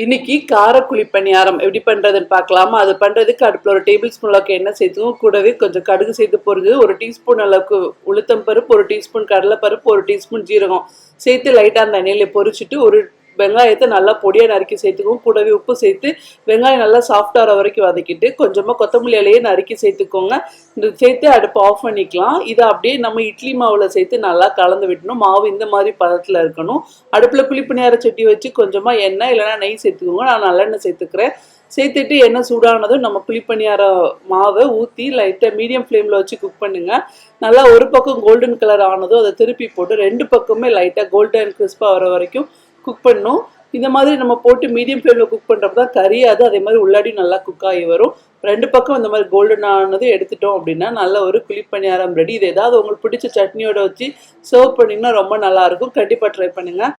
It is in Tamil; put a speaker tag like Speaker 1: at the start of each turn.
Speaker 1: இன்னைக்கு காரக்குழி பணியாரம் எப்படி பண்றதுன்னு பார்க்கலாமா? அது பண்றதுக்கு அடுப்புல ஒரு டேபிள் ஸ்பூன் அளவுக்கு எண்ணெய் சேர்த்துக்கும், கூடவே கொஞ்சம் கடுகு சேர்த்து போடுறது, ஒரு டீஸ்பூன் அளவுக்கு உளுத்தம் பருப்பு, ஒரு டீஸ்பூன் கடலை பருப்பு, ஒரு டீஸ்பூன் ஜீரகம் சேர்த்து லைட்டா அந்த எண்ணெயில பொரிச்சிட்டு ஒரு வெங்காயத்தை நல்லா பொடியா நறுக்கி சேர்த்துக்கும், கூடவே உப்பு சேர்த்து வெங்காயம் நல்லா சாஃப்ட் ஆகிற வரைக்கும் வதக்கிட்டு கொஞ்சமா கொத்தமல்லி இலையே நறுக்கி சேர்த்துக்கோங்க. இந்த சேர்த்து அடுப்பு ஆஃப் பண்ணிக்கலாம். இதை அப்படியே நம்ம இட்லி மாவுல சேர்த்து நல்லா கலந்து விடணும். மாவு இந்த மாதிரி பதத்துல இருக்கணும். அடுப்புல குழிப்பணியார சட்டி வச்சு கொஞ்சமா எண்ணெய் இல்லைன்னா நெய் சேர்த்துக்கோங்க. நான் நல்லெண்ணெய் சேர்த்துக்கிறேன். சேர்த்துட்டு எண்ணெய் சூடானதும் நம்ம குழிப்பணியார மாவை ஊற்றி லைட்டாக மீடியம் ஃப்ளேமில் வச்சு குக் பண்ணுங்க. நல்லா ஒரு பக்கம் கோல்டன் கலர் ஆனதும் அதை திருப்பி போட்டு ரெண்டு பக்கமே லைட்டாக கோல்டன் கிறிஸ்பாக வர வரைக்கும் குக் பண்ணும். இந்த மாதிரி நம்ம போட்டு மீடியம் ஃப்ளேமில் குக் பண்ணுறப்ப தான் கரியாது, அதே மாதிரி உள்ளாடி நல்லா குக் ஆகி வரும். ரெண்டு பக்கம் இந்த மாதிரி கோல்டன் ஆனது எடுத்துட்டோம் அப்படின்னா நல்ல ஒரு குழிப்பணியாரம் ரெடி. இது ஏதாவது உங்களுக்கு பிடிச்ச சட்னியோட வச்சு சர்வ் பண்ணிங்கன்னா ரொம்ப நல்லாயிருக்கும். கண்டிப்பாக ட்ரை பண்ணுங்கள்.